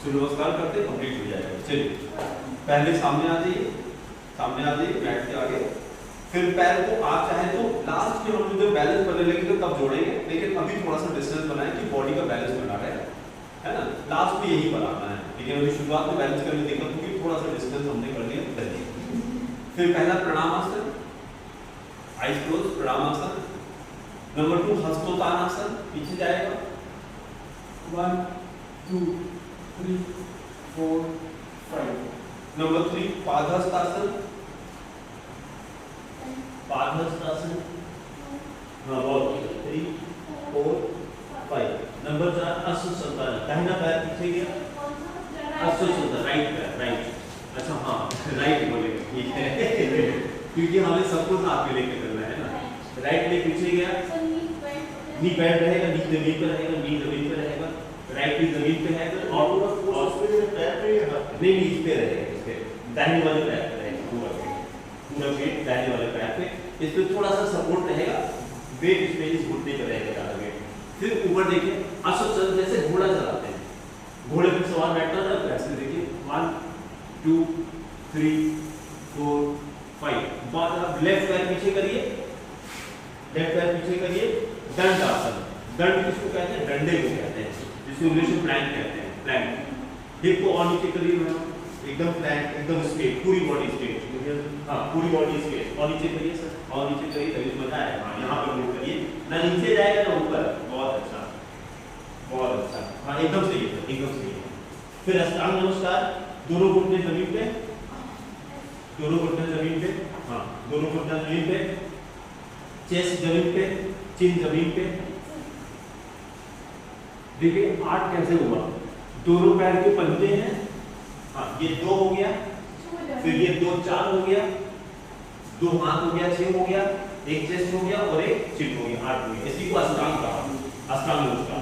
सूर्य नमस्कार करते कंप्लीट हो जाएगा। चलिए पहले सामने आ जाइए मैट के आगे। फिर पैर को आप चाहे तो लास्ट में हम जब बैलेंस करने लगेंगे तब जोड़ेंगे, लेकिन अभी थोड़ा सा डिस्टेंस बनाएं कि बॉडी का बैलेंस बना रहे, है ना। लास्ट में यही बनाना है, लेकिन अभी शुरुआत में बैलेंस करने दिक्कत होगी, थोड़ा सा डिस्टेंस हमने कर दिया पहले। फिर पहला Pranamasana, eyes close, Pranamasana. Number 2 हस्तोत्तानासन, पीछे जाएगा। 1 2 3 4 5। नंबर 3 पादहस्तासन, पादहस्तासन। हाँ बहुत 3 4 5। नंबर 4 अश्वसंतान, दाहिना पैर पीछे गया, अश्वसंतान, राइट पैर, राइट। अच्छा हाँ राइट बोलेंगे, ठीक है क्योंकि हमें सब कुछ हाथ में लेके करना है ना। राइट लेग पीछे गया, नी पैर रहेगा, नी जमीन पे रहेगा, नी जमीन पे रहेगा, राइट नी जमीन पे है और पूरा फोर्स पे पैर पे नहीं इस पे रहेगा, इस पे दाहिने वाले पैर पे रहेगा, पूरा वेट दाहिने वाले पैर पे। इस पे थोड़ा सा सपोर्ट रहेगा, वेट इस पे इस घुटने पे रहेगा ज्यादा वेट। फिर ऊपर देखिए अश्वसंतान, जैसे घोड़ा चलाते हैं, घोड़े पे सवार बैठता है ना, ऐसे देखिए 1 2 3 4 5। बाद आप लेफ्ट पैर पीछे करिए, लेफ्ट पैर पीछे करिए, दंड आसन। दंड किसको कहते हैं? डंडे को कहते हैं, जिसको इंग्लिश में प्लैंक कहते हैं, प्लैंक। हिप को और नीचे करिए मैम, एकदम प्लैंक, एकदम स्ट्रेट, पूरी बॉडी स्ट्रेट। हाँ पूरी बॉडी स्ट्रेट, और नीचे करिए सर, और नीचे करिए, तभी मजा आएगा। हाँ यहाँ पर मूव करिए, ना नीचे जाएगा ना ऊपर। बहुत अच्छा, बहुत अच्छा। हाँ एकदम सही है, एकदम सही है। फिर अष्टांग नमस्कार, दोनों घुटने जमीन पे, दोनों घुटने जमीन पे, हाँ दोनों घुटने जमीन पे, चेस्ट जमीन पे, चिन जमीन पे। देखिए 8 कैसे हुआ, दोनों पैर के पंजे हैं, हाँ ये 2 हो गया, फिर ये 2 4 हो गया, 2 हाथ हो गया 6 हो गया, एक चेस्ट हो गया और एक चिन हो गया 8 हो गया। इसी को अष्टांग कहा, अष्टांग नमस्कार।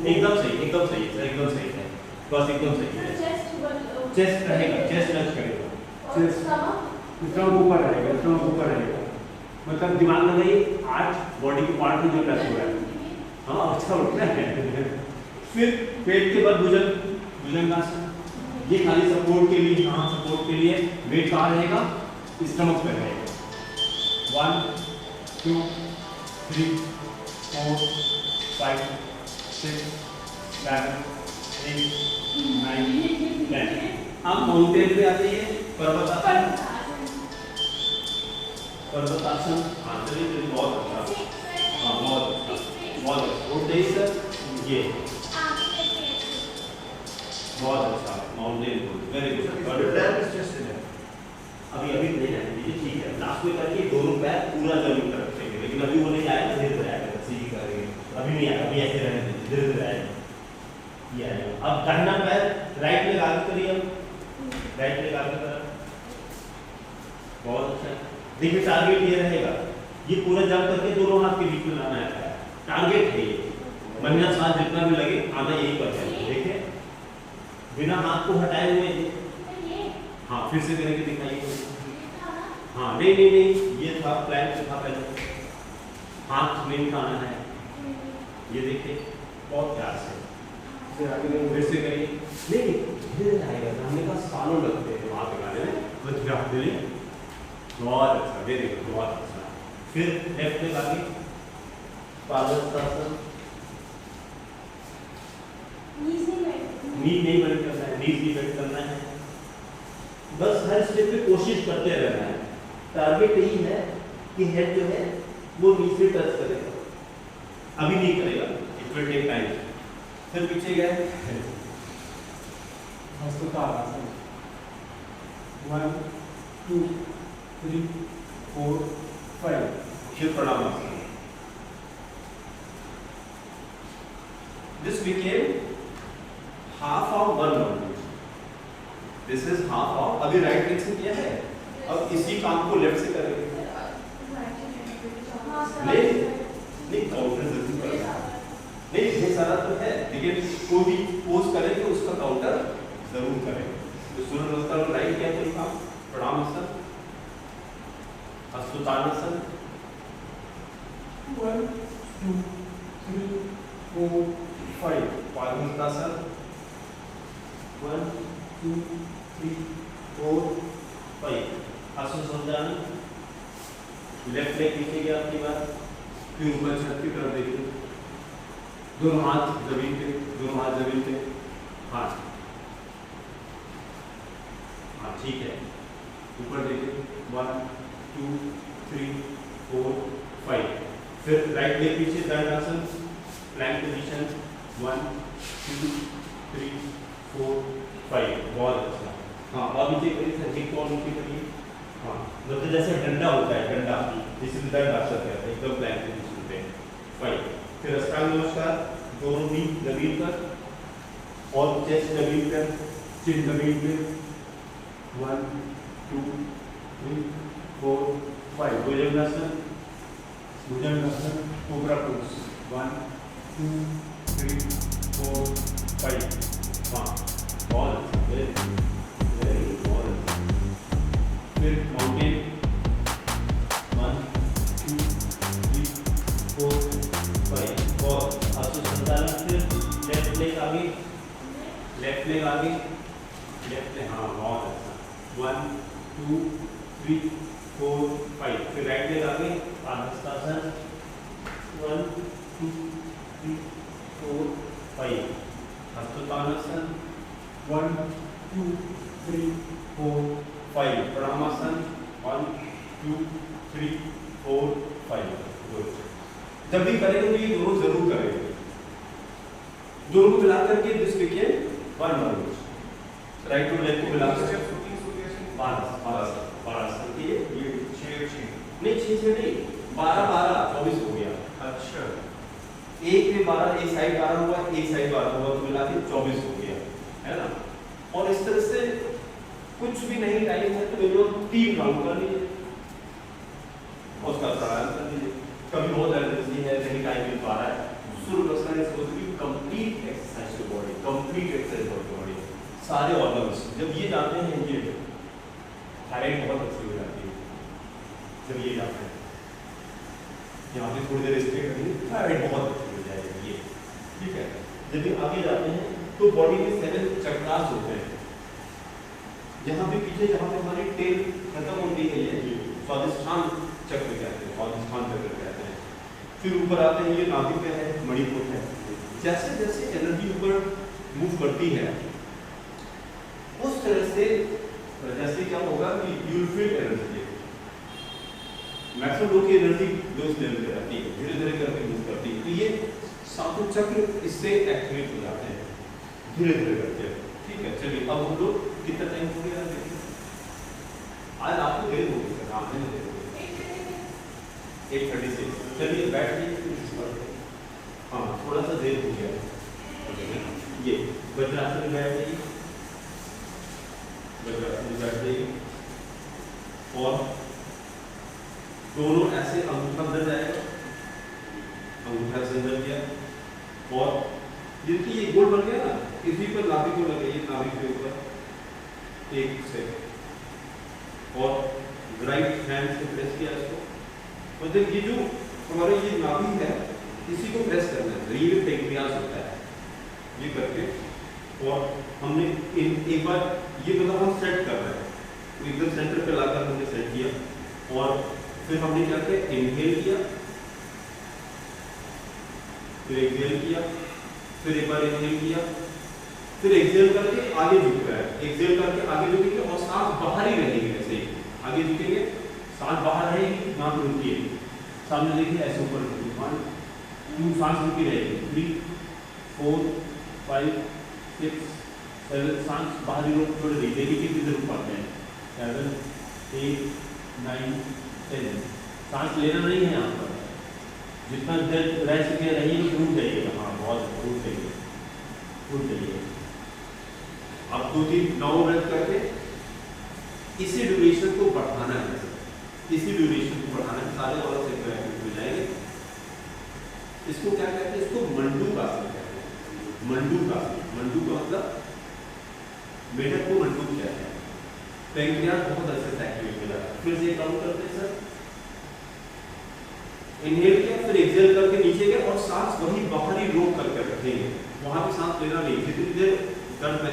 एकदम सही, एकदम सही है, एकदम सही है, बस एकदम सही है। चेस्ट रहेगा, चेस्ट टच करेगा, चेस्ट इतना ऊपर रहेगा, इतना ऊपर रहेगा, मतलब दिमाग लगाइए 8 बॉडी के पार्ट में जो टच हो रहा है। हाँ अच्छा उठना है। फिर पेट के बल भुजंगासन, ये खाली सपोर्ट के लिए, हाँ सपोर्ट के लिए। वेट कहाँ रहेगा? स्टमक पे रहेगा। 1 2 3 4 5 6 7 8 9 10। आप माउंटेन पे आ जाइए, पर्वतासन, पर्वतासन। हाँ चलिए बहुत अच्छा, हाँ बहुत अच्छा, बहुत अच्छा। उठ जाइए सर, ये बहुत अच्छा, माउंटेन पोज, वेरी गुड। अभी अभी नहीं जाने दीजिए, ठीक है। लास्ट में करके दोनों पैर पूरा जमीन पर रखेंगे, लेकिन अभी वो नहीं आएगा, धीरे धीरे आएगा, सीधी करेंगे। अभी नहीं आएगा, अभी ऐसे रहने दीजिए, धीरे धीरे आएगा, ये आएगा। अब दाहिना पैर राइट लेग आगे करिए, राइट लेग आगे करा, बहुत अच्छा। देखिए टारगेट ये रहेगा, ये पूरा जंप करके दोनों हाथ के बीच में लाना है, टारगेट है ये। मन्ना सांस जितना भी लगे आना यही पर है। देखिए बिना हाथ को हटाए हुए, हाँ फिर से करके दिखाइए। हाँ नहीं, ये था प्लैंक था पहले, हाथ नहीं उठाना है, ये देखिए बहुत प्यार से। फिर से करिए, नहीं धीरे आएगा, हमने कहा सालों लगते हैं वहाँ पे गाने में, बस ग्राफ दे लें। बहुत अच्छा, वेरी गुड, बहुत अच्छा। फिर लेफ्ट में आगे पादहस्तासन, नी नहीं बेंड करना है, नीज नहीं बेंड करना है, बस हर स्टेप पे कोशिश करते रहना है। टारगेट यही है कि हेड जो है वो नीचे टच करेगा, अभी नहीं करेगा, इट विल टेक टाइम। फिर पीछे गए हस्तोत्तानासन, 1 2 3 4 5। फिर Pranamasana. This became half of one mountain. This is half of, अभी राइट लेग से किया है, अब इसी काम को लेफ्ट से करेंगे। नहीं काउंटर जरूर करेगा, नहीं ये सारा तो है, लेकिन कोई भी पोज करेंगे उसका काउंटर जरूर करेंगे। तो सूर्य नमस्कार राइट किया कोई काम, प्रणामासन, हस्तोत्तानासन, 1 2 3 4 5। पादहस्तासन, 1 2 3 4 5 आसन समझाना लेफ्ट लेग पीछे गया आपकी बात फिर ऊपर छत की तरफ देखिए दोनों हाथ जमीन पे हाँ हाँ ठीक है ऊपर देखिए 1 2 3 4 5 फिर राइट लेग पीछे दंडासन प्लैंक पोजीशन 1 2 3 4 5 बहुत अच्छा हाँ अब नीचे करिए सर हिप और नीचे करिए हाँ मतलब जैसे डंडा होता है डंडा जिसे दंडासन कहते हैं एकदम प्लैंक पोजीशन पे 5 फिर अष्टांग नमस्कार दोनों नी जमीन पर और चेस्ट जमीन पर चिन जमीन पे 1 2 3 4 5 भुजंगासन कोबरा पोज 1 2 3 4 5 हाँ बहुत वेरी बहुत फिर माउंटेन 1 2 3 4 5 बहुत आंसू संचालन फिर लेफ्ट लेग आगे लेफ्ट हाँ बहुत अच्छा 1 2 3 4 5 फिर राइट लेग आगे आधस्तासन 1 2 3 4 5 हस्तोत्तानासन 1 2 3 4 5 प्रणामासन 1 2 3 4 5 गुड जब भी करेंगे तो ये दोनों जरूर करेंगे दोनों को मिला करके this became one right to left को मिला करके 12 ये 6 नहीं 6 नहीं 12 24 हो गया अच्छा एक में 12 एक साइड 12 हुआ एक साइड 12 हुआ तो मिला के 24 हो गया है ना और इस तरह से कुछ भी नहीं टाइम है तो मिनिमम 3 राउंड कर लीजिए और उसका प्राणायाम कर लीजिए कभी बहुत एनर्जी है नहीं टाइम मिल पा रहा है Surya Namaskar is going to be complete exercise two body complete exercise for body सारे ऑर्गन्स जब ये जाते हैं ये थायराइड बहुत अच्छी हो जाती है जब ये जाते हैं यहाँ पे थोड़ी देर स्टे करिए थायराइड बहुत अच्छी हो जाएगी ये ठीक है जब ये आगे जाते हैं तो बॉडी में 7 चक्रास होते हैं यहाँ पे पीछे जहाँ पे हमारी टेल खत्म होती है ये स्वादिष्ठान चक्र कहते हैं स्वादिष्ठान चक्र कहते हैं फिर ऊपर आते हैं ये नाभि पे है मणिपुर है जैसे जैसे एनर्जी ऊपर मूव करती है उस तरह से जैसे क्या होगा कि you will feel energy maximum लोग की एनर्जी लो लेवल पे रहती है धीरे धीरे करके मूव करती है तो ये सातों चक्र इससे एक्टिवेट हो जाते हैं धीरे धीरे करके ठीक है चलिए अब हम लोग कितना टाइम हो गया देखिए आज आपको देर हो गई सर आपने देर हो गई 8:36 चलिए बैठ जाइए हाँ थोड़ा सा देर हो गया ये वज्रासन में बैठ जाइए वज्रासन में बैठ जाइए और दोनों ऐसे अंगूठा अंदर जाएगा अंगूठा से अंदर किया और देखिए ये गोल बन गया ना इसी पर नाभि को लगाइए नाभि के ऊपर एक से और राइट हैंड से प्रेस किया इसको मतलब ये जो हमारे ये नाभि है इसी को प्रेस करना है रील पेंक्रियास होता है ये करके और हमने एक बार ये मतलब हम सेट कर रहे हैं एकदम सेंटर पे लाकर हमने सेट किया और फिर हमने क्या किया इनहेल किया फिर एक्सहेल किया फिर एक बार इनहेल किया फिर एक्सहेल करके आगे झुक रहा है एक्सहेल करके आगे झुकेंगे और सांस बाहर ही रहेगी ऐसे ही आगे झुकेंगे सांस बाहर रहेगी यहाँ पे रुकिए सामने देखिए ऐसे ऊपर रुकिए 1 2 सांस रुकी रहेगी 3 4 5 6 7 सांस बाहर ही रोक छोड़ दी देखिए कितनी देर रुक पाते हैं 7 8 9 10 सांस लेना नहीं है यहाँ पर जितना देर रह सके रहिए तो रुक जाइएगा हाँ बहुत रुक जाइए अब 2-3 9 ब्रेथ करके इसी ड्यूरेशन को बढ़ाना है इसी ड्यूरेशन को बढ़ाना है सारे और से एक्टिव हो जाएंगे इसको क्या कहते हैं इसको मंडूकासन कहते हैं मंडूकासन मंडू का मतलब मेढक को मंडू कहते हैं पेंक्रियास बहुत अच्छे से एक्टिवेट हो जाता है फिर से काउंट करते हैं सर इनहेल किया फिर एक्सहेल करके नीचे गए और सांस वही बाहरी रोक करके रखेंगे वहां पे सांस लेना नहीं जितनी देर दर्द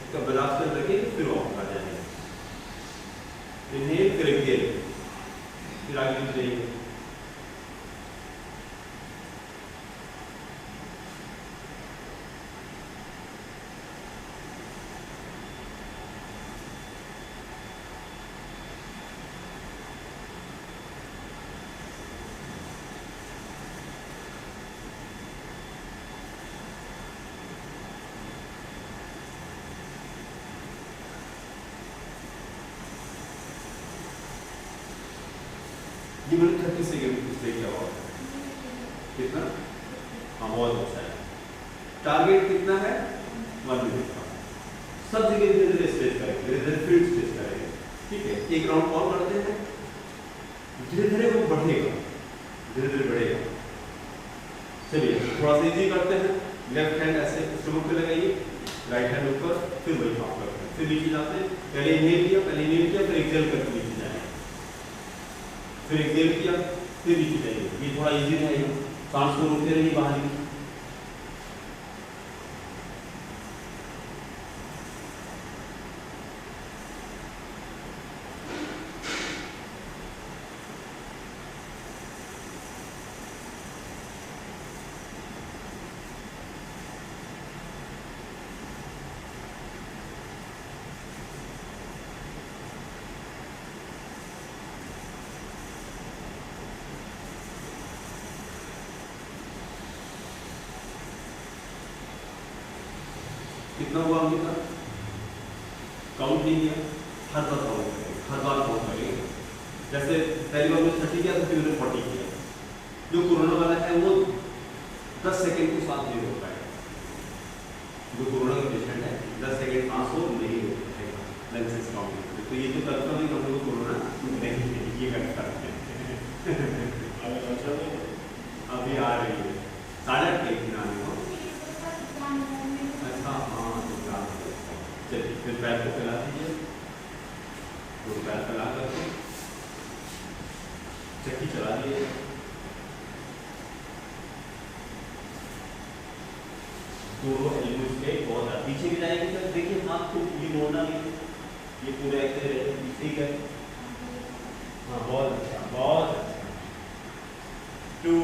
इसका ब्लास्ट कर रखिए फिर वापस आ जाएंगे। इन्हें फिर एक्सेल, फिर आगे जाइए। ये मैंने 30 सेकेंड डिस्प्ले किया हुआ है। कितना? हाँ बहुत अच्छा है। टारगेट कितना है? 1 मिनट का। सब जगह धीरे धीरे स्ट्रेच करेंगे, धीरे धीरे फील्ड स्ट्रेच करेंगे। ठीक है, एक राउंड और करते हैं, धीरे धीरे वो बढ़ेगा, धीरे धीरे बढ़ेगा। चलिए थोड़ा सा इजी करते हैं। लेफ्ट हैंड ऐसे स्टमक पे लगाइए, राइट हैंड ऊपर, फिर वही काम करते हैं, फिर नीचे जाते हैं। पहले इनहेल किया, फिर एक्सहेल करके नीचे जाएंगे, फिर एक्सहेल किया, फिर नीचे जाइए। ये थोड़ा इजी रहेगा, सांस को रोकते रहिए बाहर ही। कितना हुआ अंकिता? काउंट नहीं किया, हर बार काउंट करेंगे, हर बार काउंट करेंगे। जैसे पहली बार में 30 किया तो फिर मैंने 40 किया। जो कोरोना वाला है वो 10 सेकेंड को सांस नहीं रोक पाएगा। जो कोरोना का पेशेंट है 10 सेकेंड सांस को नहीं रोक पाएगा लेंसेज काउंटिंग। तो ये जो करता है हम लोग कोरोना नहीं है, ये करता है। अभी आ रही है 8:30 के आने को। अच्छा हाँ, चलिए फिर पैर को फैला दीजिए, तो पैर फैला करके चक्की चला दिए। दोनों एल्बोज के बहुत पीछे भी जाएंगे सर। देखिए हाथ को ये मोड़ना नहीं, ये पूरा ऐसे रहे, ठीक है। हाँ बहुत अच्छा, बहुत अच्छा। 2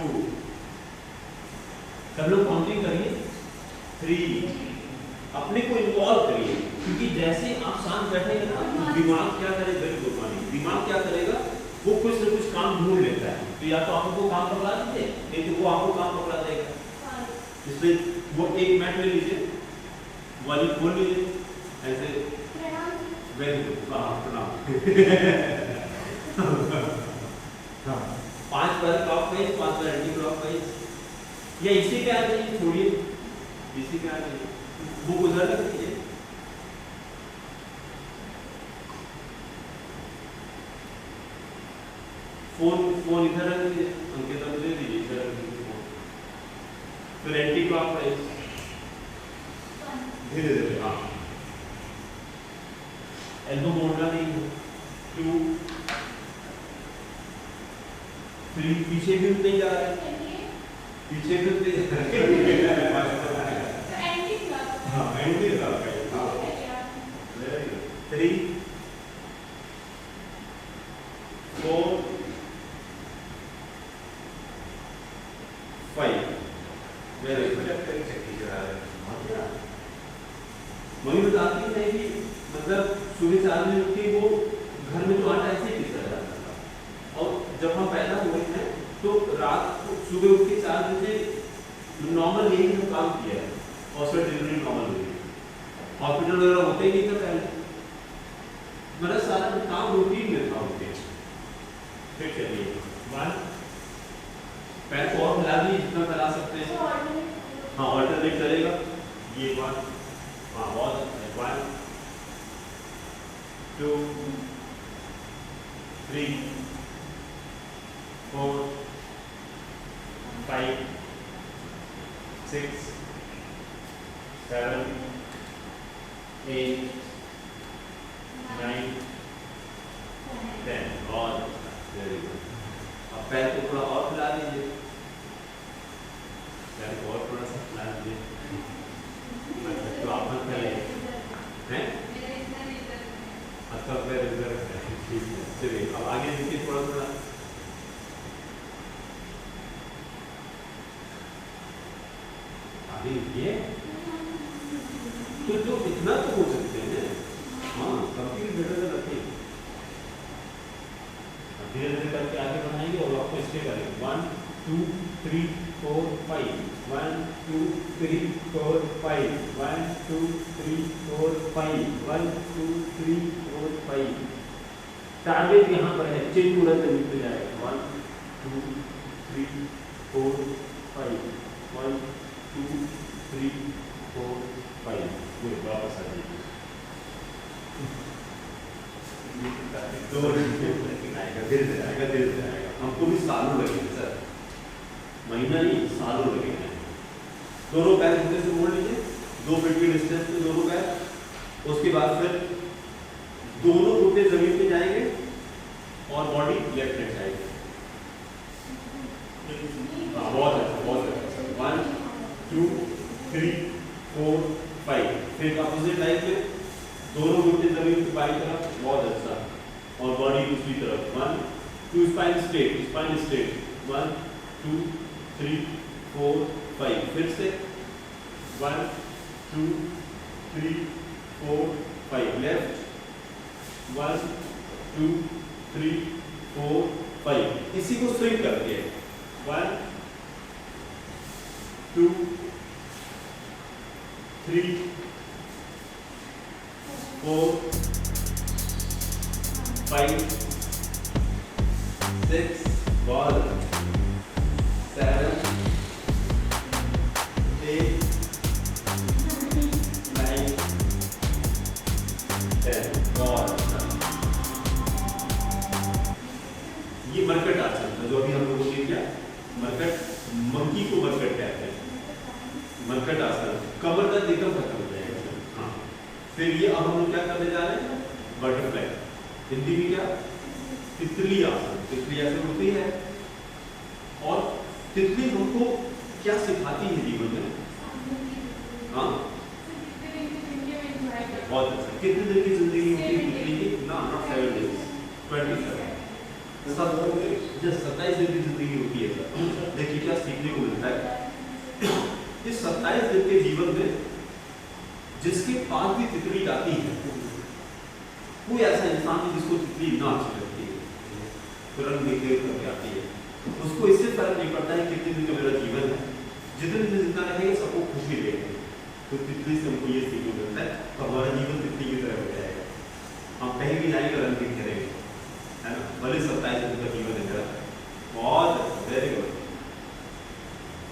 सब लोग काउंटिंग करिए, 3 अपने को इन्वॉल्व करिए, क्योंकि जैसे आप शांत बैठेंगे ना तो दिमाग क्या करेगा, वेरी गुड मॉर्निंग, दिमाग क्या करेगा, वो कुछ न कुछ काम ढूंढ लेता है। तो या तो आपको काम पकड़ा दीजिए, नहीं तो वो आपको काम पकड़ा देगा। इसलिए वो एक मैट ले लीजिए, वाली खोल लीजिए ऐसे, वेरी गुड, प्रणाम। 5 बार क्लॉकवाइज, 5 बार एंटी क्लॉकवाइज, या इसी पे आ जाइए, छोड़िए इसी पे आ जाइए, वो उधर रख दीजिए। फोन इधर रख दीजिए, अंकिता को दे दीजिए, इधर रख दीजिए फोन। फिर एंटी क्लॉकवाइज धीरे धीरे, हाँ एल्बो मोड़ना नहीं है। 2 3 पीछे भी नहीं जा रहे, पीछे भी नहीं जा रहे। हाँ एंटी क्लॉकवाइज, हाँ 3 4 5 मेरे चक्की चला रहे हैं। मम्मी बताती है कि मतलब सुबह 4 बजे उठ के वो घर में तो आटा ऐसे ही पिसा जाता था, और जब हम पैदा हुए हैं तो रात को सुबह उठ के 4 बजे नॉर्मल यही हम काम किया है, हॉस्पिटल डिलीवरी नॉर्मल हुई, हॉस्पिटल वगैरह होते ही नहीं था पहले, मेरा सारा काम रूटीन में था उनके। फिर चलिए 1 पैर को और फैला दीजिए जितना फैला सकते हैं। हाँ ऑल्टरनेट करेगा, ये 1, हाँ बहुत अच्छा, 1 2 3 4 5 6 7 8 9 10, बहुत अच्छा, वेरी गुड। अब पैर को थोड़ा और फैला दीजिए, पैर को और थोड़ा सा फैला दीजिए। तो आप मत फैलाइए, हैं इधर है, ठीक है। चलिए अब आगे देखिए थोड़ा थोड़ा। आगे देखिए तो जो इतना तो हो सकते हैं। हाँ कंप्लीट बेटर देन नथिंग। धीरे धीरे करके आगे बढ़ाएंगे और आपको इसके करेंगे 1 2 3 4 5 1 2 3 4 5 1 2 3 4 5 1 2 3 4 5। टारगेट यहाँ पर है, चेन तुरंत निकल जाएगा। 1 2 3 4 5 1 2 3 4 5। पूरे वापस आ जाइए। धीरे धीरे आएगा, धीरे धीरे आएगा। हमको भी सालों लगेंगे सर, महीना नहीं सालों लगेंगे। दोनों पैर घुटने से मोड़ लीजिए, 2 फीट की डिस्टेंस पे दोनों पैर। उसके बाद फिर दोनों घुटने जमीन पे जाएंगे और बॉडी लेफ्ट हैंड जाएगी। हाँ बहुत अच्छा, बहुत अच्छा। 1 2 3 4 5। फिर अपोजिट लाइन में दोनों घुटने जमीन पे बाई तरफ, बहुत अच्छा। और बॉडी दूसरी तरफ 1 2 स्पाइन स्ट्रेट, स्पाइन स्ट्रेट 1 2 3 4 5। फिर से 1 2 3 4 5। लेफ्ट 1 2 3 4 5। इसी को स्विंग करके 1 2 3 4 5 6 ball 7 8 9 10 ball। ये मरकट आसन था जो अभी हम लोगों ने किया। मरकट, मंकी को मरकट कहते हैं। मरकट आसन, कमर दर्द एकदम खत्म हो जाएगा। हाँ फिर ये अब हम लोग क्या करने जा रहे हैं, बटरफ्लाई। हिंदी में क्या, तितली आसन। तितली आसन होती है। और तितली हमको क्या सिखाती है जीवन में? हाँ बहुत अच्छा। कितने दिन की जिंदगी होती है तितली की? ना 7 days 27। 27 दिन की जिंदगी होती है सर। देखिए क्या सीखने को मिलता है। इस 27 दिन के जीवन में जिसके पास भी तितली आती है, कोई ऐसा इंसान नहीं जिसको तितली ना अच्छी लगती है, तुरंत देख देख करके आती है। उसको इससे फर्क नहीं पड़ता है कितने दिन का मेरा जीवन है, जितने दिन जितना रहेगा सबको खुशी देगा। तो तितली से हमको ये सीखने मिलता है, तो हमारा जीवन तितली की तरह हो जाएगा। हम कहीं भी जाएंगे रंग दिख करेंगे, है ना। भले 27 दिन का जीवन है मेरा। बहुत वेरी गुड,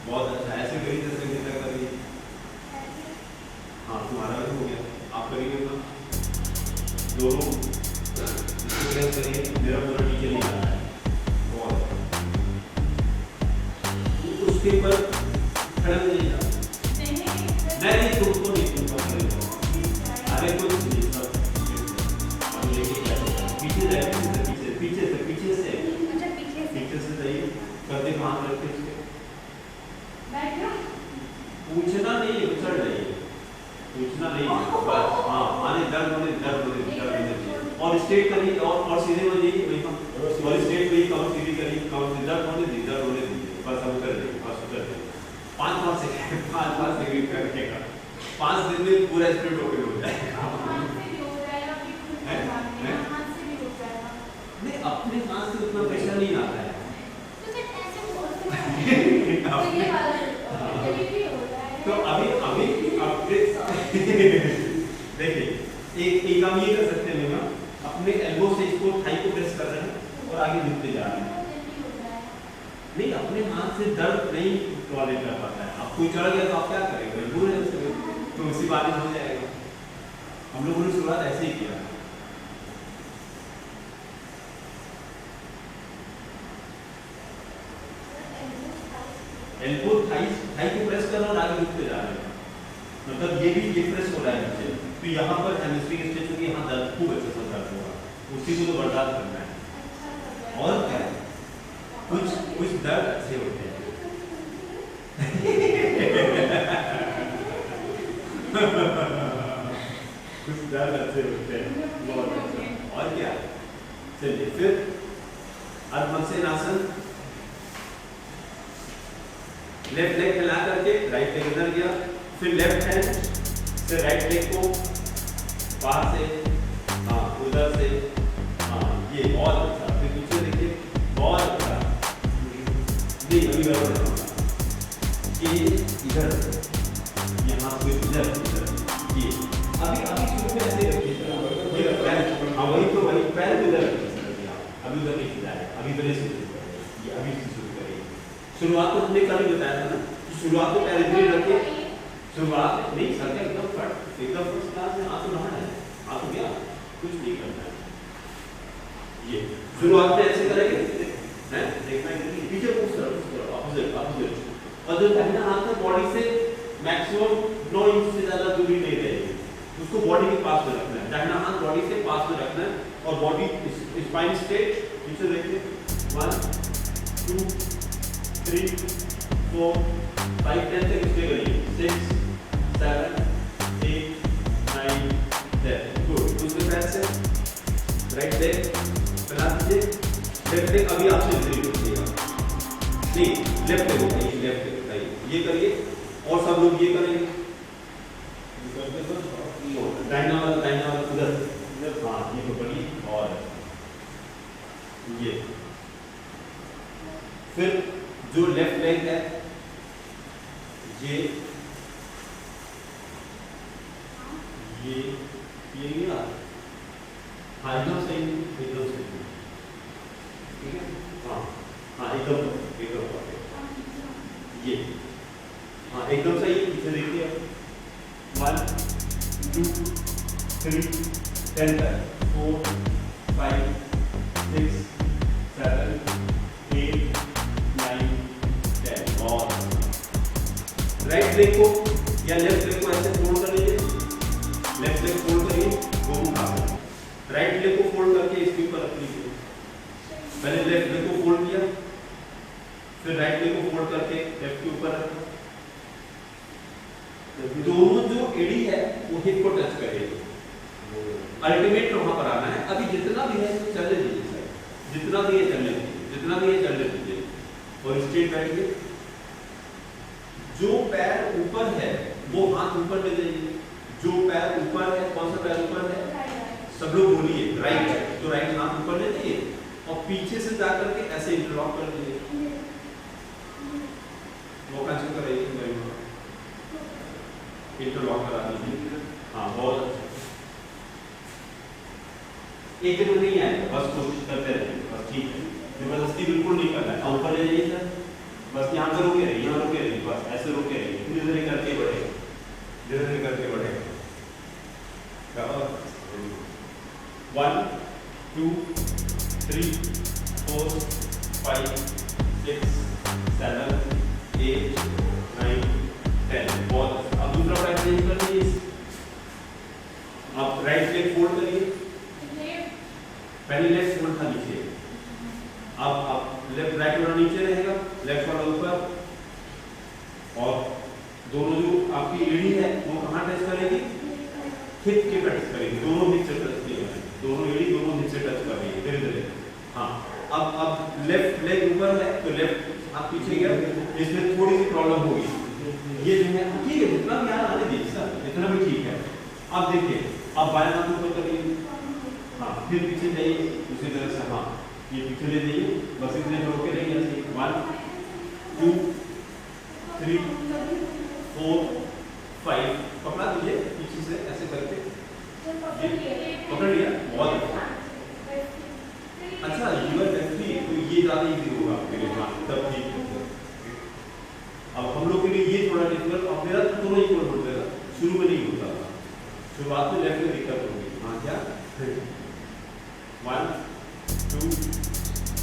बहुत अच्छा। ऐसे करिए जैसे कितना करिए। हाँ तुम्हारा भी हो गया, आप करिए ना दोनों। करिए, मेरा पूरा नीचे नहीं आ रहा है। बहुत उसके ऊपर खड़े हो जाइए। नहीं तुमको नहीं, तुमको अरे कुछ नहीं सब पीछे जाए, पीछे से जाइए। करते हाथ रखते पूछना नहीं है, उछल जाइए। पूछना नहीं है बस। हाँ आने दर्द होने और स्ट्रेट करिए और सीधे हो जाइए। वही और स्ट्रेट वही कमर सीधी करिए, कमर से दर्द होने दीजिए। बस हम कर देंगे, बस कर देंगे। 5 सेकंड करके 5 दिन में पूरा स्ट्रेट ओपन हो जाएगा। नहीं अपने हाथ से उतना प्रेशर नहीं आता है। तो अभी देखिए एक काम ये कर सकते हैं, अपने एल्बो से इसको थाई को प्रेस कर रहे हैं और आगे झुकते जा रहे हैं। नहीं अपने हाथ से दर्द नहीं टॉलरेट कर पाता है। आप कोई चढ़ गया तो आप क्या करेंगे, तो उसी बारिश हो जाएगा। हम लोगों ने शुरुआत ऐसे ही किया। एल्बो थाई को प्रेस करना और आगे झुकते जा रहे हैं। मतलब ये प्रेस हो रहा है नीचे, तो यहाँ पर हेमस्ट्रिंग स्टेशन के यहाँ दर्द खूब अच्छे से दर्द होगा, उसी को तो बर्दाश्त करना है। और क्या कुछ दर्द अच्छे होते हैं। कुछ सब अच्छे होते हैं, बहुत अच्छा। और क्या, चलिए फिर अर्धमत्स्यासन, लेफ्ट लेग फैला करके राइट लेग इधर गया, फिर लेफ्ट हैंड से राइट लेग को बाहर से, हाँ उधर से, हाँ ये बहुत अच्छा। फिर पीछे देखिए, बहुत अच्छा। नहीं अभी गड़बड़ है कि इधर यहाँ पे इधर ये अभी शुरू में ऐसे रखिए, ये पैर, हाँ वही पैर इधर रखिए, अभी उधर नहीं खिला है, अभी पहले से ये अभी से शुरू करिए। शुरुआत तो हमने कल ही बताया था ना कि शुरुआत तो पैर इधर रखिए, शुरुआत नहीं सर का एकदम फट, एकदम फर्स्ट क्लास में आ तो रहा है, आ तो गया, कुछ नहीं करना है। ये शुरुआत में ऐसे करेंगे हैं, देखना है पीछे उस तरफ ऑपोजिट, और जो दाहिना हाथ है बॉडी से मैक्सिमम 9 इंच से ज्यादा दूरी नहीं रहेगी, उसको बॉडी के पास में रखना है, दाहिना हाथ बॉडी से पास में रखना है, और बॉडी स्पाइन स्ट्रेट, पीछे देखिए 1 2 3 4 5 10 तक स्टे करिए, 6 7 8 9 10, गुड। दूसरे पैर से राइट लेग फैला दीजिए, लेफ्ट लेग अभी आपसे इधर कीजिएगा, नहीं लेफ्ट लेग उठाइए, लेफ्ट लेग उठाइए, ये करिए, और सब लोग ये करेंगे, दाहिना वाला उधर, हाँ ये पकड़िए, और ये फिर जो लेफ्ट लेग है ये गया, हाँ एकदम सही, एकदम सही, ठीक है, हाँ एकदम ये, हाँ एकदम सही। पीछे देखिए 1 2 3 10 तक, 4 5 6 7 8 9 10, और राइट लेग को या लेफ्ट लेग को ऐसे फोल्ड कर लीजिए, लेफ्ट लेग फोल्ड करिए, दोनों हाथ राइट लेग को फोल्ड करके इसके ऊपर रख लीजिए, पहले लेफ्ट लेग को फोल्ड किया, फिर राइट लेग को फोल्ड करके लेफ्ट के ऊपर रखा, दोनों जो एड़ी है वो हिप को टच करेगी, अल्टीमेट वहां पर आना है। अभी जितना भी है चलने दीजिए, जितना भी है चलने दीजिए, जितना भी है चलने दीजिए, और स्ट्रेट बैठिए, जो पैर ऊपर है वो हाथ ऊपर ले जाइए, जो पैर ऊपर है, कौन सा पैर ऊपर है, सब लोग बोलिए राइट है, तो राइट हाथ ऊपर ले जाइए, और पीछे से जाकर के ऐसे इंटरलॉक कर दीजिए, मौका चेक करिए, इंटरलॉक करा दीजिए, हाँ बहुत अच्छा। एक दिन नहीं आएगा, बस कोशिश करते रहेंगे, बस ठीक है, जबरदस्ती बिल्कुल नहीं करना है, ऊपर ले जाइए सर, बस यहाँ पे रुके रहिए, यहाँ रुके रहिए, बस ऐसे रुके रहिए, धीरे धीरे करके बढ़ेगा, धीरे धीरे करके बढ़ेगा। 1 2 3 4 5 6 7 8 9 10, बहुत अच्छा। अब दूसरा पैर चेंज कर लीजिए, आप राइट लेग फोल्ड करिए, पहले लेफ्ट फोल्ड था नीचे, अब लेफ्ट राइट वाला नीचे रहेगा, लेफ्ट वाला ऊपर, और दोनों जो आपकी एड़ी है वो कहाँ टच करेगी, हिप के टच करेगी, दोनों हिप से टच किए हैं, दोनों एड़ी दोनों हिप से टच कर रही है धीरे धीरे। हाँ अब लेफ्ट लेग ऊपर है तो लेफ्ट हाथ पीछे गया, इसमें थोड़ी सी प्रॉब्लम होगी, ये जो है ठीक है, जितना भी यहाँ आने दीजिए सर, इतना भी ठीक है। अब देखिए, अब बाएं हाथ ऊपर करिए, हाँ फिर पीछे जाइए उसी तरह से, हाँ ये पीछे ले जाइए, बस इतने जोड़ के रहिए ऐसे, 1 2 3 4 5, पकड़ा दीजिए पीछे से ऐसे करके, ये पकड़ लिया, बहुत अच्छा। अच्छा यूर लेफ्टी, तो ये ज़्यादा इजी होगा आपके लिए, हाँ तब ठीक है। अब हम लोग के लिए ये थोड़ा डिफिकल्ट, अब मेरा तो दोनों इक्वल होता था, शुरू में नहीं होता था, शुरुआत में लेफ्ट में दिक्कत होगी, हाँ क्या 1 2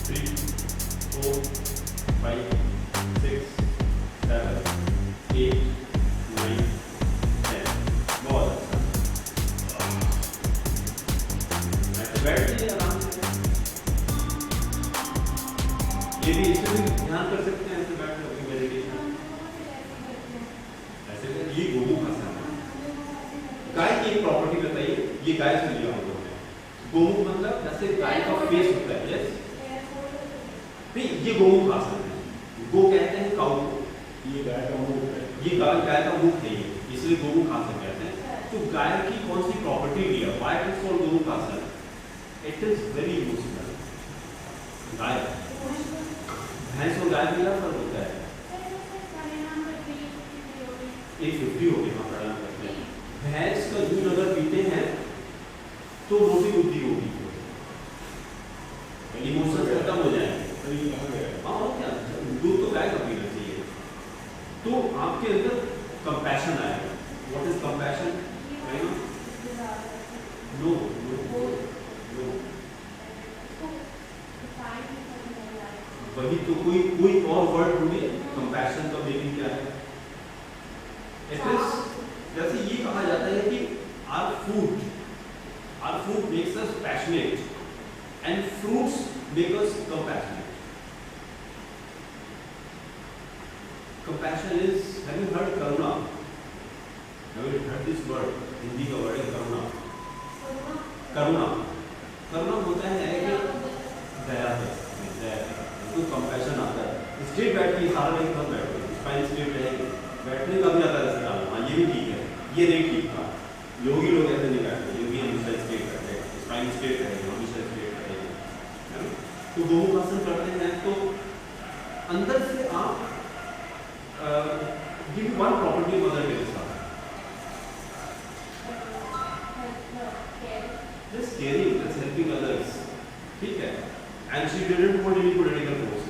3 4 5 6 7 8 9 10, बहुत अच्छा। ऐसे बैठ जाइए आराम से, ये भी इससे भी ध्यान कर सकते हैं, ऐसे बैठ कर मेडिटेशन, ऐसे ये गोमू भाषा है। गाय की एक प्रॉपर्टी बताइए, गाय से लिया हम लोग ने। गोमुख मतलब जैसे गाय का फेस होता है, यस नहीं, ये गोमुख आसन है। गो कहते हैं काऊ को, ये गाय का मुंह है। ये गाय का मुख है, ये इसलिए गोमुख आसन कहते हैं। तो गाय की कौन सी प्रॉपर्टी लिया, व्हाई इट इज कॉल्ड गोमुख आसन? It is very emotional. गाय, भैंस और गाय में क्या फर्क होता है? 150 हो गया प्राणायाम करते हैं। भैंस का दूध अगर पीते हैं तो मोटी बुद्धि होगी, इमोशंस खत्म हो जाएंगे। हाँ, और क्या, दूध तो गाय का पीना चाहिए। तो आपके अंदर कंपैशन आएगा। What is compassion? No no no, वही तो कोई और वर्ड ढूंढिए। कंपैशन का मीनिंग क्या है? इट इज, जैसे ये कहा जाता है कि our food makes us passionate and fruits make us compassionate. Compassion is, have you heard करुणा? Have you heard this word? Hindi का वर्ड है करुणा। करुणा होता है कि दया है, तो कंपैशन आता है। स्ट्रेट बैठ के सारा दिन कब बैठो, स्पाइन स्ट्रेट रहेगी, बैठने का भी आता है ऐसे। हाँ, ये भी ठीक है, ये नहीं ठीक था। योगी लोग ऐसे नहीं बैठते, योगी हमेशा स्ट्रेट करते हैं, स्पाइन स्ट्रेट रहेगा, हमेशा स्ट्रेट रहेगा, है ना? तो गोमुख आसन करते हैं तो अंदर से आप गिव वन प्रॉपर्टी मदर के साथ, just caring, just helping others, ठीक है। And she didn't hold any political post.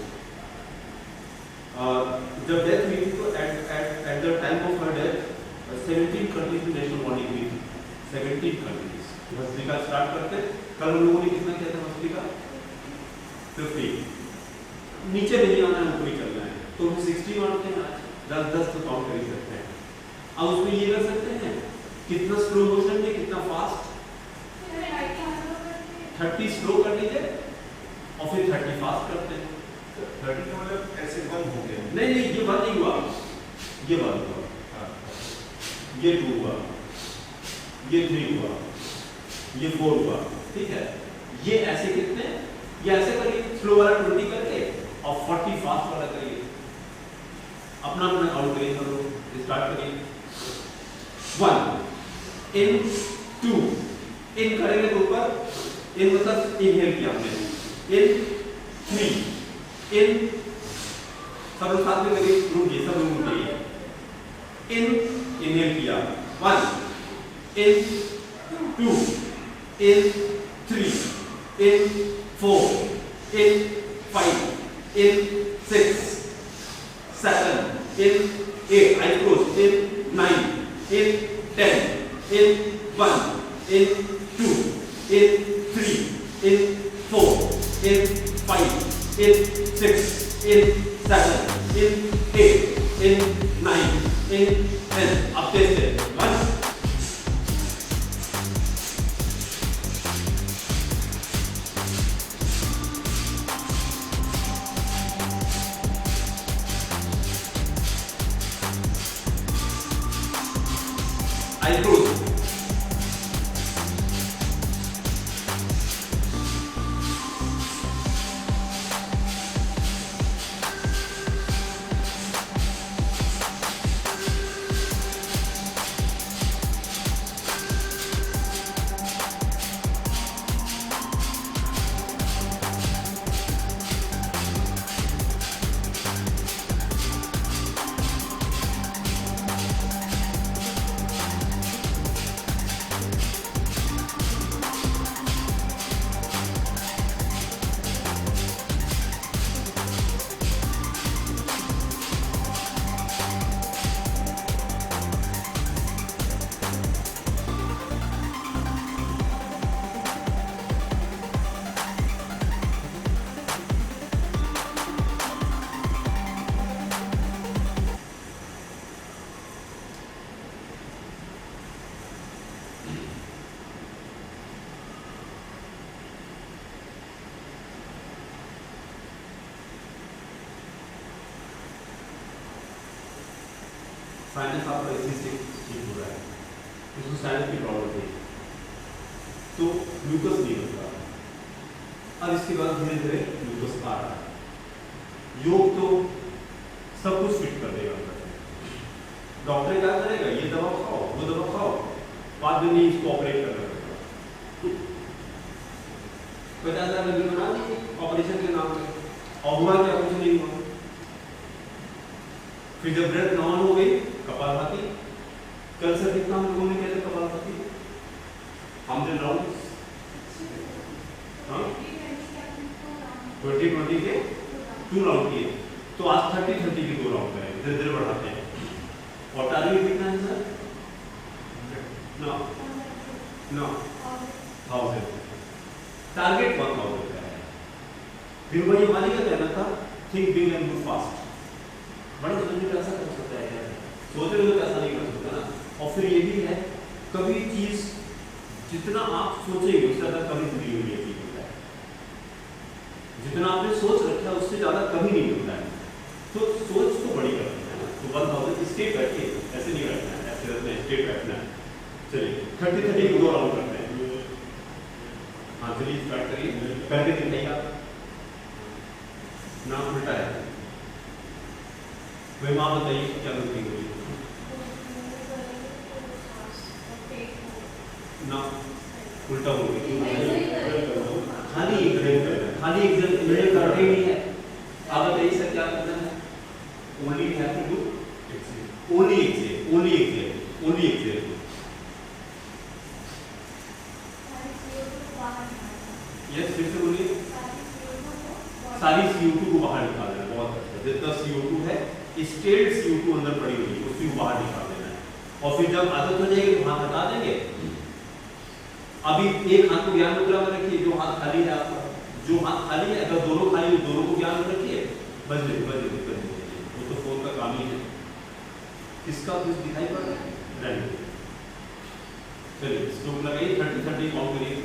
जब डेथ हुई थी तो at the time of her death 17 countries की नेशनल बॉडी हुई थी। 17 कंट्रीज भस्त्रिका स्टार्ट करते। कल हम लोगों ने कितना किया था भस्त्रिका? 50। नीचे नहीं आना है, ऊपर ही चलना है। तो हम 60 मानते हैं आज, 10 तो काउंट कर ही सकते हैं। अब उसमें ये कर सकते हैं कितना स्लो मोशन में, कितना फास्ट। 30 स्लो कर लीजिए और फिर 30 फास्ट करते हैं। 30 का मतलब ऐसे बंद हो गया? नहीं, ये बात नहीं हुआ, ये बात हुआ, ये 2 हुआ, ये 3 हुआ, ये 4 हुआ, ठीक है। ये ऐसे कितने, ये ऐसे करिए, स्लो वाला 20 करके और 40 फास्ट वाला करिए। अपना काउंट करिए, करो, स्टार्ट करिए। 1 इन 2 इन करेंगे तो ऊपर, इन मतलब इनहेल किया हमने, इन 3 इन, सब लोग साथ में करिए, रुकिए, सब लोग रुकिए। इन इनहेल किया, 1 इन 2 इन 3 इन 4 इन 5 इन 6 7 इन 8, आई close, in 9 in 10 in 1 in 2 in 3 in 4 in 5 in 6 in 7 in 8 in 9 in 10, up there 1 I close. Sinus आपका इसी से ठीक हो रहा है, इसको साइनस की प्रॉब्लम थी। तो ग्लूकोज नहीं होता। अब इसके बाद धीरे धीरे ग्लूकोज आ रहा है। योग तो सब कुछ फिट कर देगा। डॉक्टर क्या करेगा, ये दवा खाओ वो दवा खाओ, बाद में नहीं इसको ऑपरेट करना पड़ेगा। 50,000 बिल बना दी ऑपरेशन के नाम पे, और हुआ क्या, कुछ नहीं हुआ। फिर जब ब्रेथ नॉन हो गई कपालभाति, कल से कितना हम लोगों ने किया था कपालभाति, हमने राउंड 20 के 2 राउंड किए, तो आज 30 के 2 राउंड करें, धीरे धीरे बढ़ाते हैं। और टारगेट कितना है सर? नो 1000, टारगेट 1000 का है। फिर वही हमारी का कहना था, think big and move fast. बड़ा समझने का ऐसा कर सकता है, सोच रहे हो तो ऐसा नहीं कर सकता ना। और फिर ये भी है, कभी चीज जितना आप सोचेंगे उससे ज्यादा कभी नहीं हुई है चीज होता है। जितना आपने सोच रखा है उससे ज्यादा कभी नहीं होता है। तो सोच तो बड़ी करनी है ना। तो 1000 स्टेप बैठिए, ऐसे नहीं बैठना है, ऐसे रखना है, स्टेप बैठना है। चलिए 30 को 2 राउंड करते हैं। हाँ चलिए स्टार्ट करिए, करके दिखाइए आप। नाम उल्टा है, वही माँ बताइए क्या गलती हुई ना, उल्टा हो गया। खाली एक जन करते ही नहीं है। आप बताइए सर क्या करना है? Only have to do only Excel. Yes, फिर से बोलिए। सारी CO2 को बाहर निकाल देना, बहुत अच्छा। जितना CO2 है, स्टेल्ड CO2 अंदर पड़ी हुई है, उसको बाहर निकाल देना है। और फिर जब आदत हो जाएगी तो हाथ हटा देंगे। अभी एक हाथ को ज्ञान मुद्रा में रखिए, जो हाथ खाली है आपका, जो हाथ खाली है, अगर दोनों खाली है दोनों को ज्ञान में रखिए। बस वो तो फोन का काम ही है। किसका कुछ दिखाई पड़ रहा है? रन। चलिए स्टोक लगाइए, 30 काउंट करिए।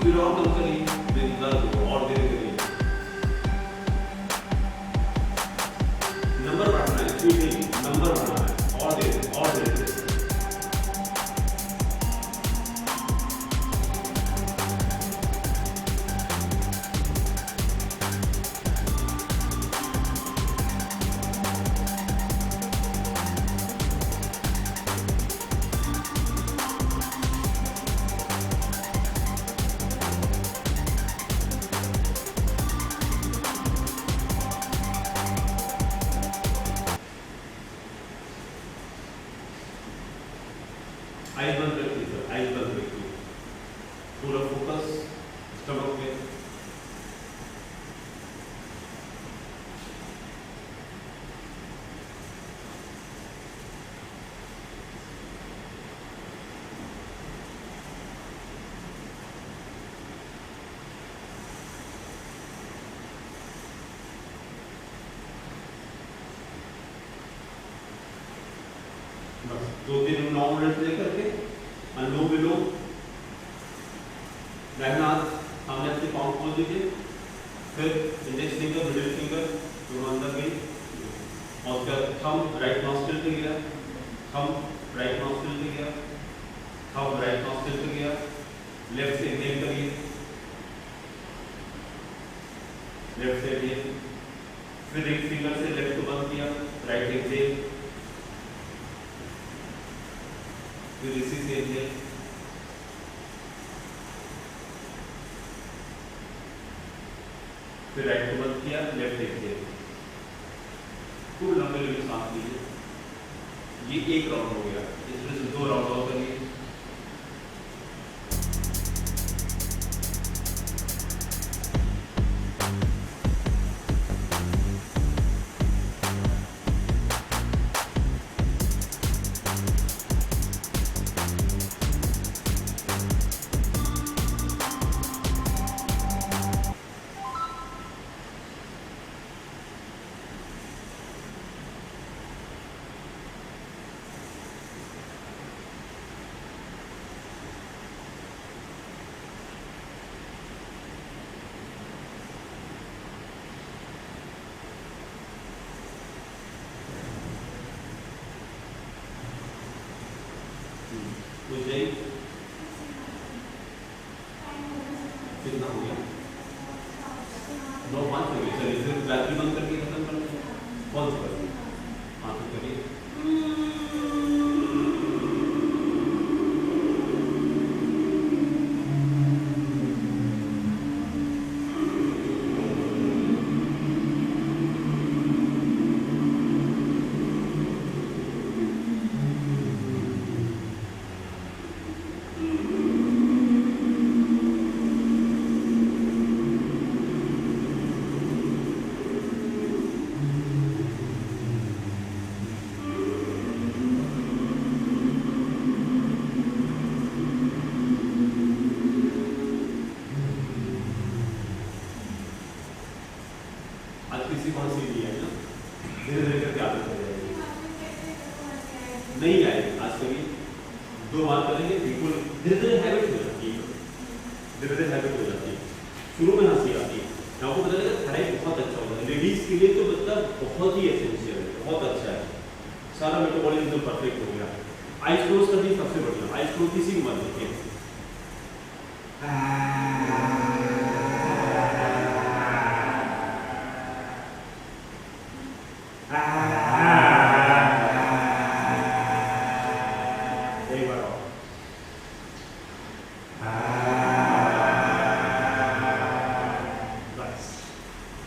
फिर और कम करिए, और धीरे करिए। नंबर बढ़ाना है, नंबर बढ़ाना है, और धीरे। आइज बंद रखिए सर, आइज बंद रखिए, पूरा फोकस स्टमक पे। बस 2-3 9 मिनट लेकर के अनुलोम विलोम। दाहिना हाथ सामने अपने पाँव खोल दीजिए, फिर इंडेक्स फिंगर मिडिल फिंगर दोनों अंदर गई, और उसका थंब राइट नॉस्ट्रिल पे गया, थंब राइट नॉस्ट्रिल पे गया, थंब राइट नॉस्ट्रिल पे गया। लेफ्ट से इनहेल करिए, लेफ्ट से इनहेल, फिर एक फिंगर से लेफ्ट को बंद किया, राइट एक्सहेल, फिर इसी से इनहेल, फिर राइट को बंद किया, लेफ्ट एक्सहेल। खूब लंबे लंबे सांस लीजिए। ये एक राउंड हो गया, इसमें से 2 राउंड और करिए। कुछ नहीं, कितना हो गया? 9:05 हो गया। चलिए फिर बैटरी बंद करके खत्म कर दें। कौन सा करिए? हाँ तो करिए। आज किसी को हंसी नहीं आई ना, धीरे धीरे करके आदत हो जाएगी। नहीं आएगी आज कभी 2 बार करेंगे बिल्कुल धीरे धीरे हैबिट हो जाती है, धीरे धीरे हैबिट हो जाती है। शुरू में हंसी आती है, आपको पता चलेगा थेरेपी बहुत अच्छा होता है लेडीज के लिए, तो मतलब बहुत ही एसेंशियल है, बहुत अच्छा है। सारा मेटाबॉलिज्म परफेक्ट हो गया। आइज क्लोज कर दी सबसे बढ़िया, आइज क्लोज किसी की मत देखिए। एक बार और। बस।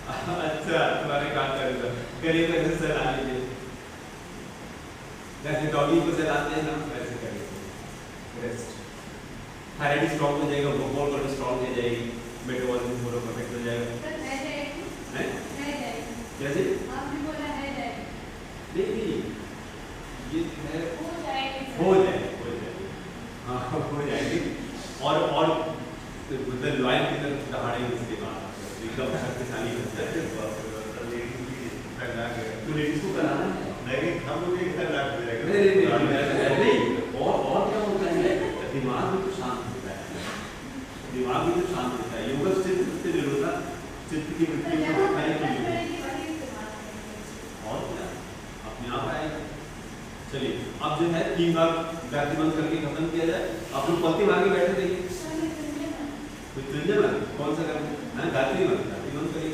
अच्छा तुम्हारे काम करिए तो ऐसे सलाह लीजिए, जैसे डॉगी को चलाते हैं ना वैसे करिए। रेस्ट, थायराइड स्ट्रॉन्ग हो जाएगा, वोकल कॉर्ड स्ट्रॉन्ग हो जाएगी, मेटाबॉलिज्म पूरा परफेक्ट हो जाएगा। कैसे? नहीं ये है हो जाएगी, हाँ हो जाएगी। और मतलब लॉयल की तरफ दहाड़े इसके बाद एकदम शक्तिशाली हो जाए। तो लेडीज को कराना है, लेकिन हम लोग एक तरह लाभ दे रहे नहीं और क्या होता है, दिमाग भी तो शांत होता है, दिमाग भी तो शांत होता है। योगा चित्त निरोधा, चित्त की वृत्ति को बढ़ाने के लिए और क्या अपने आप आएगा। चलिए अब जो है 3 बार गायत्री बंद करके खत्म किया जाए। आप लोग पंक्ति मार के बैठे देखिए, मृत्युंजय मंत्र कौन सा करें? हाँ गायत्री बंद करिए,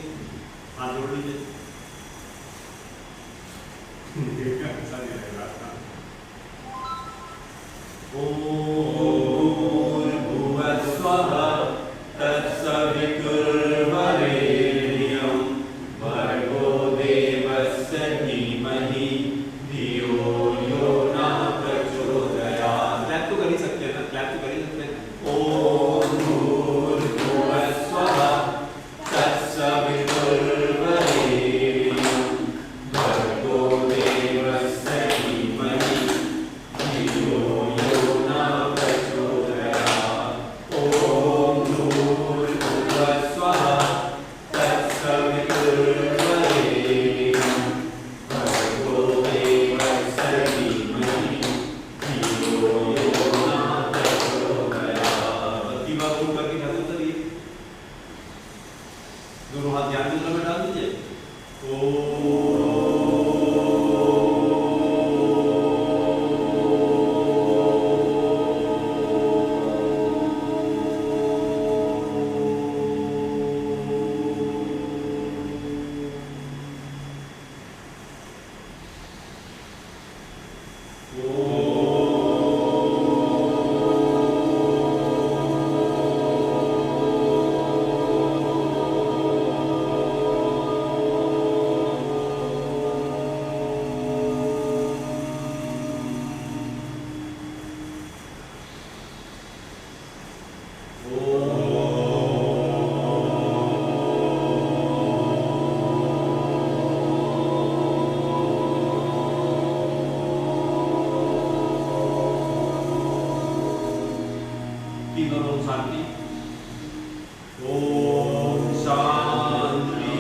हाथ जोड़ लीजिए। दोनों हाथ ध्यान मुद्रा में डाल दीजिए। शांति। ओम शांति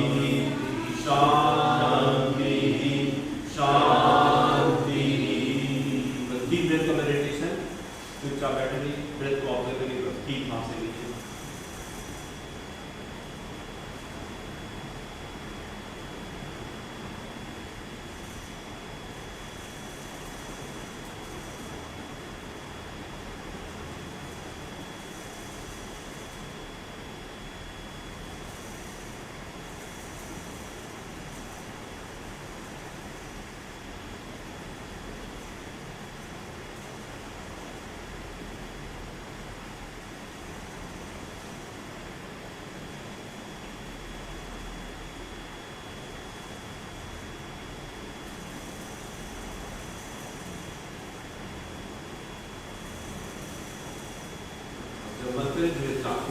शांति शांति। डीप ब्रेथ का मेडिटेशन, चुपचाप बैठे रहिए, ब्रेथ को ऑब्जर्व करिए, ठीक सांस से लीजिए।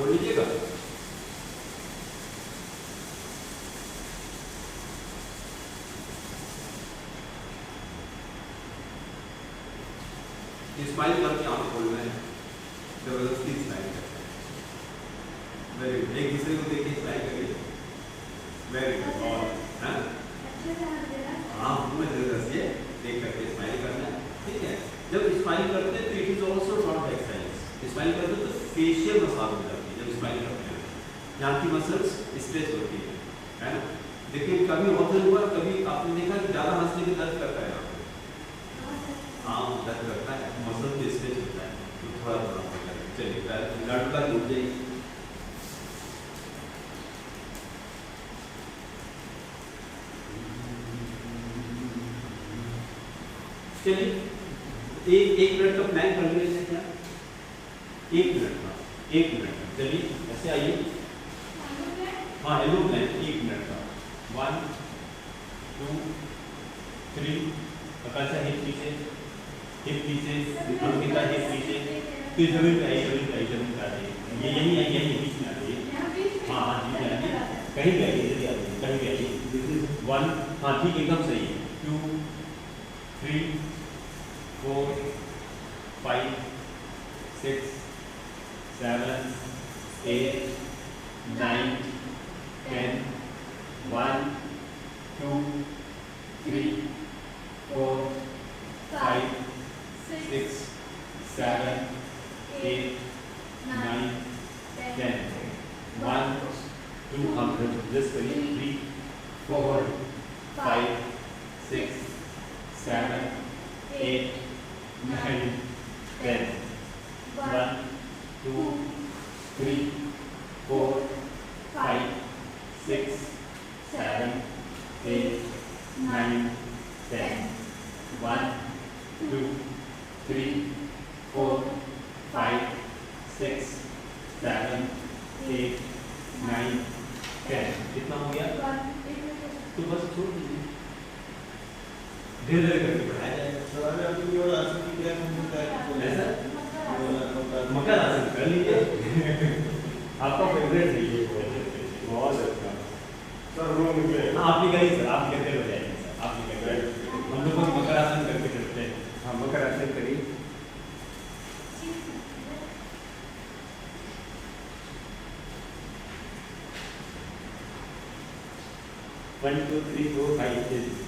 बोल लीजिएगा। स्माइल करके आंख खोल रहे हैं, जबरदस्ती स्माइल करते हैं। वेरी गुड, एक दूसरे को देखिए स्माइल करिए। वेरी गुड, और हाँ हाँ में जबरदस्ती देख करके स्माइल करना है, ठीक है। जब स्माइल करते हैं तो it is also not exercise. Smile करते हैं तो फेशियल मसाज हो जाती है जब स्माइल करते हैं, यहाँ की मसल्स स्ट्रेच होती है ना। देखिए कभी होता हुआ, कभी आपने देखा कि ज़्यादा हंसने के दर्द करता है यहाँ पे, हाँ दर्द करता है, मसल पे स्ट्रेच होता है, तो थोड़ा थोड़ा होता है। चलिए ब्लड का उठ जाइए। चलिए एक मिनट का प्लान कर लेते हैं क्या? 1 मिनट का, 1 मिनट का। चलिए ऐसे आइए, हाँ हेलो प्लान 1 मिनट का। 1 2 3 अच्छा हिप पीछे, हिप पीछे, अंकिता हिप पीछे, फिर जमीन पे आइए, जमीन पे आइए, जमीन पे आ जाइए, ये यहीं आइए, यहीं बीच में आ जाइए। हाँ हाँ जी आइए, कहीं भी आइए, जल्दी आइए, कहीं भी आइए। 1 हाँ ठीक एकदम सही है। 2 3 4 5 6 7 8 9 10 1 2 3 4 5 6 7 8 9 10 1 2 हम जस्ट करिए 3 4 5 6 7 8 9 10 1 2 3 4 5 6 7 8 9 10 1 2 3 4 5 6 7 8 9 10। कितना हो गया? तो बस छोड़ दीजिए, धीरे धीरे करके बढ़ाया जाएगा। सर अभी आपकी और आसन की क्रिया में ऐसा मकर आसन कर लीजिए। आपका फेवरेट है ये, बहुत अच्छा। सर रूम में हाँ आप भी करिए सर, आप कहते हो जाएंगे सर, आप भी करिए। हम लोग को मकर आसन करके चलते हैं। हाँ मकर आसन करिए। 1 2 3 4 5 6